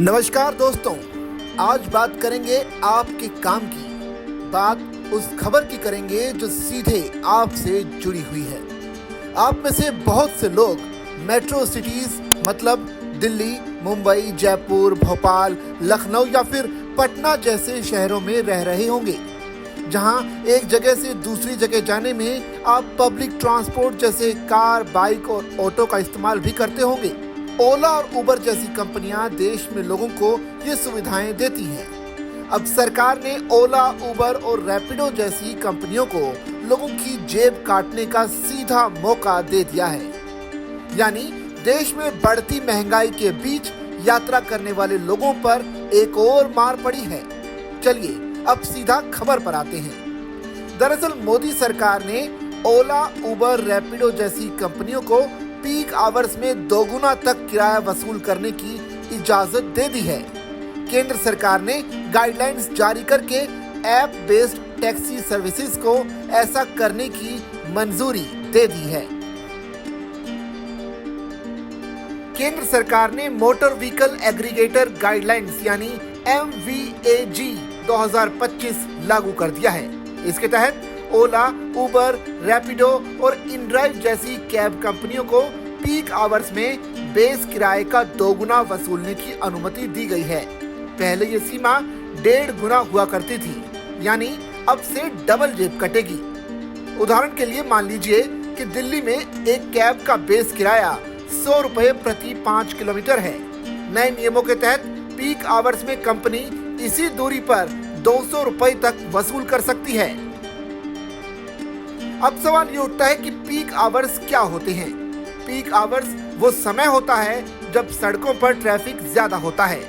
नमस्कार दोस्तों, आज बात करेंगे आपके काम की। बात उस खबर की करेंगे जो सीधे आपसे जुड़ी हुई है। आप में से बहुत से लोग मेट्रो सिटीज मतलब दिल्ली, मुंबई, जयपुर, भोपाल, लखनऊ या फिर पटना जैसे शहरों में रह रहे होंगे, जहां एक जगह से दूसरी जगह जाने में आप पब्लिक ट्रांसपोर्ट जैसे कार, बाइक और ऑटो का इस्तेमाल भी करते होंगे। ओला और उबर जैसी कंपनियां देश में लोगों को ये सुविधाएं देती हैं। अब सरकार ने ओला, उबर और रैपिडो जैसी कंपनियों को लोगों की जेब काटने का सीधा मौका दे दिया है। यानी देश में बढ़ती महंगाई के बीच यात्रा करने वाले लोगों पर एक और मार पड़ी है। चलिए अब सीधा खबर पर आते हैं। दरअसल मोदी सरकार ने ओला, उबर, रैपिडो जैसी कंपनियों को पीक आवर्स में दोगुना तक किराया वसूल करने की इजाजत दे दी है। केंद्र सरकार ने गाइडलाइंस जारी करके ऐप बेस्ड टैक्सी सर्विसेज को ऐसा करने की मंजूरी दे दी है। केंद्र सरकार ने मोटर व्हीकल एग्रीगेटर गाइडलाइंस यानी MVAG 2025 लागू कर दिया है। इसके तहत ओला, उबर, रैपिडो और इनड्राइव जैसी कैब कंपनियों को पीक आवर्स में बेस किराए का दोगुना वसूलने की अनुमति दी गई है। पहले ये सीमा 1.5 गुना हुआ करती थी, यानी अब से डबल जेब कटेगी। उदाहरण के लिए मान लीजिए कि दिल्ली में एक कैब का बेस किराया 100 रुपए प्रति 5 किलोमीटर है। नए नियमों के तहत पीक आवर्स में कंपनी इसी दूरी पर 200 रुपए तक वसूल कर सकती है। अब सवाल ये उठता है कि पीक आवर्स क्या होते हैं। पीक आवर्स वो समय होता है जब सड़कों पर ट्रैफिक ज्यादा होता है।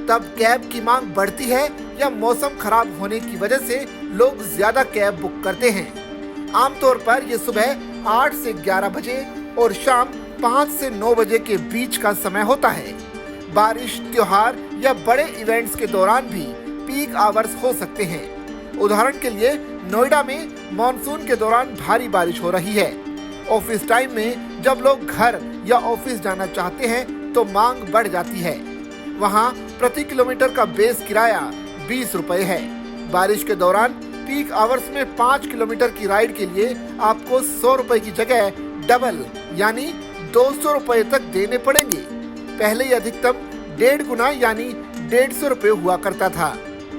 तब कैब की मांग बढ़ती है या मौसम खराब होने की वजह से लोग ज्यादा कैब बुक करते हैं। आमतौर पर ये सुबह 8 से 11 बजे और शाम 5 से 9 बजे के बीच का समय होता है। बारिश, त्योहार या बड़े इवेंट्स के दौरान भी पीक आवर्स हो सकते हैं। उदाहरण के लिए नोएडा में मॉनसून के दौरान भारी बारिश हो रही है। ऑफिस टाइम में जब लोग घर या ऑफिस जाना चाहते हैं तो मांग बढ़ जाती है। वहां प्रति किलोमीटर का बेस किराया 20 रुपए है। बारिश के दौरान पीक आवर्स में 5 किलोमीटर की राइड के लिए आपको 100 रुपए की जगह डबल यानी 200 रुपए तक देने पड़ेंगे। पहले ये अधिकतम 1.5 गुना यानी 150 रुपए हुआ करता था।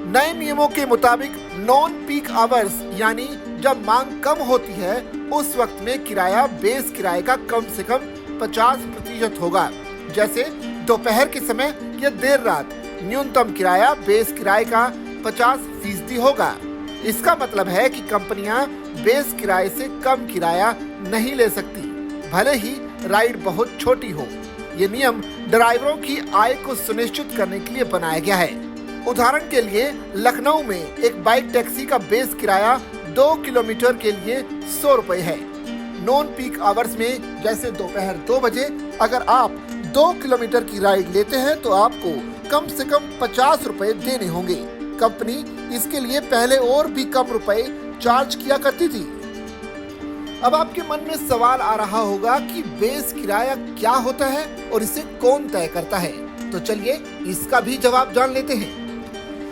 नए नियमों के मुताबिक नॉन पीक आवर्स यानी जब मांग कम होती है उस वक्त में किराया बेस किराए का कम से कम 50% होगा। जैसे दोपहर के समय या देर रात न्यूनतम किराया बेस किराए का 50% होगा। इसका मतलब है कि कंपनियां बेस किराए से कम किराया नहीं ले सकती, भले ही राइड बहुत छोटी हो। ये नियम ड्राइवरों की आय को सुनिश्चित करने के लिए बनाया गया है। उदाहरण के लिए लखनऊ में एक बाइक टैक्सी का बेस किराया 2 किलोमीटर के लिए 100 रुपए है। नॉन पीक आवर्स में जैसे दोपहर 2 बजे अगर आप 2 किलोमीटर की राइड लेते हैं तो आपको कम से कम 50 रुपए देने होंगे। कंपनी इसके लिए पहले और भी कम रुपए चार्ज किया करती थी। अब आपके मन में सवाल आ रहा होगा कि बेस किराया क्या होता है और इसे कौन तय करता है, तो चलिए इसका भी जवाब जान लेते हैं।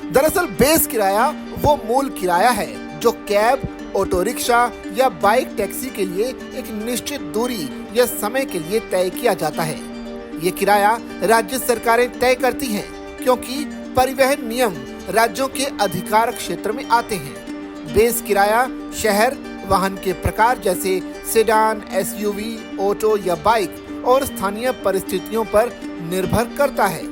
दरअसल बेस किराया वो मूल किराया है जो कैब, ऑटो रिक्शा या बाइक टैक्सी के लिए एक निश्चित दूरी या समय के लिए तय किया जाता है। ये किराया राज्य सरकारें तय करती हैं क्योंकि परिवहन नियम राज्यों के अधिकार क्षेत्र में आते हैं। बेस किराया शहर, वाहन के प्रकार जैसे सेडान, SUV, ऑटो या बाइक और स्थानीय परिस्थितियों पर निर्भर करता है।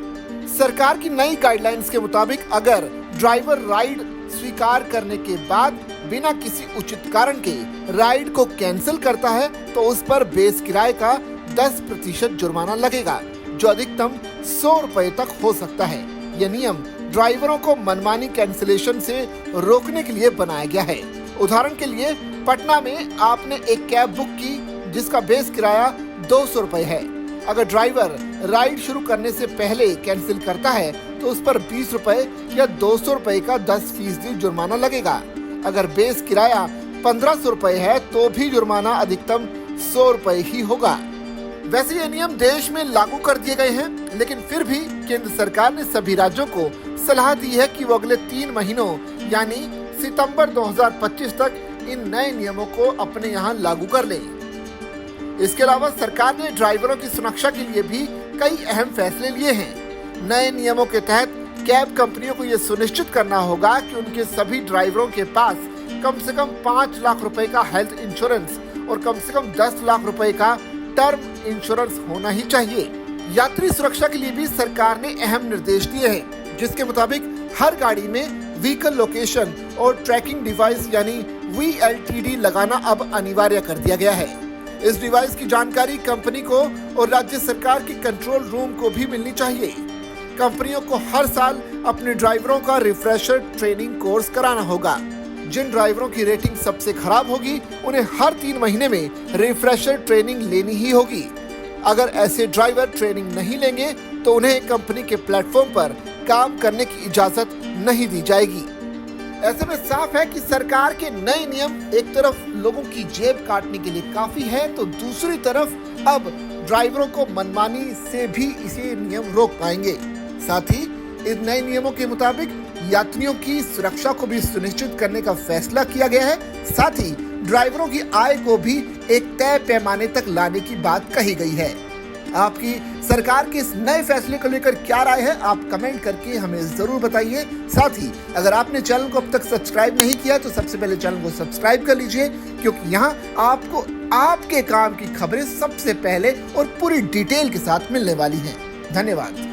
सरकार की नई गाइडलाइंस के मुताबिक अगर ड्राइवर राइड स्वीकार करने के बाद बिना किसी उचित कारण के राइड को कैंसिल करता है तो उस पर बेस किराए का 10% जुर्माना लगेगा, जो अधिकतम 100 रुपए तक हो सकता है। यह नियम ड्राइवरों को मनमानी कैंसिलेशन से रोकने के लिए बनाया गया है। उदाहरण के लिए पटना में आपने एक कैब बुक की जिसका बेस किराया 200 रुपए है। अगर ड्राइवर राइड शुरू करने से पहले कैंसिल करता है तो उस पर 20 रुपए या 200 रुपए का 10% जुर्माना लगेगा। अगर बेस किराया 1500 रुपए है तो भी जुर्माना अधिकतम 100 रुपए ही होगा। वैसे ये नियम देश में लागू कर दिए गए हैं, लेकिन फिर भी केंद्र सरकार ने सभी राज्यों को सलाह दी है कि वो अगले 3 महीनों यानी सितंबर 2025 तक इन नए नियमों को अपने यहाँ लागू कर लें। इसके अलावा सरकार ने ड्राइवरों की सुरक्षा के लिए भी कई अहम फैसले लिए हैं। नए नियमों के तहत कैब कंपनियों को ये सुनिश्चित करना होगा कि उनके सभी ड्राइवरों के पास कम से कम 5 लाख रुपए का हेल्थ इंश्योरेंस और कम से कम 10 लाख रुपए का टर्म इंश्योरेंस होना ही चाहिए। यात्री सुरक्षा के लिए भी सरकार ने अहम निर्देश दिए हैं, जिसके मुताबिक हर गाड़ी में व्हीकल लोकेशन और ट्रैकिंग डिवाइस यानी VLTD लगाना अब अनिवार्य कर दिया गया है। इस डिवाइस की जानकारी कंपनी को और राज्य सरकार के कंट्रोल रूम को भी मिलनी चाहिए। कंपनियों को हर साल अपने ड्राइवरों का रिफ्रेशर ट्रेनिंग कोर्स कराना होगा। जिन ड्राइवरों की रेटिंग सबसे खराब होगी उन्हें हर 3 महीने में रिफ्रेशर ट्रेनिंग लेनी ही होगी। अगर ऐसे ड्राइवर ट्रेनिंग नहीं लेंगे तो उन्हें कंपनी के प्लेटफॉर्म पर काम करने की इजाजत नहीं दी जाएगी। ऐसे में साफ है कि सरकार के नए नियम एक तरफ लोगों की जेब काटने के लिए काफी है, तो दूसरी तरफ अब ड्राइवरों को मनमानी से भी इसे नियम रोक पाएंगे। साथ ही इन नए नियमों के मुताबिक यात्रियों की सुरक्षा को भी सुनिश्चित करने का फैसला किया गया है। साथ ही ड्राइवरों की आय को भी एक तय पैमाने तक लाने की बात कही गई है। आपकी सरकार के इस नए फैसले को लेकर क्या राय है, आप कमेंट करके हमें जरूर बताइए। साथ ही अगर आपने चैनल को अब तक सब्सक्राइब नहीं किया तो सबसे पहले चैनल को सब्सक्राइब कर लीजिए, क्योंकि यहाँ आपको आपके काम की खबरें सबसे पहले और पूरी डिटेल के साथ मिलने वाली हैं। धन्यवाद।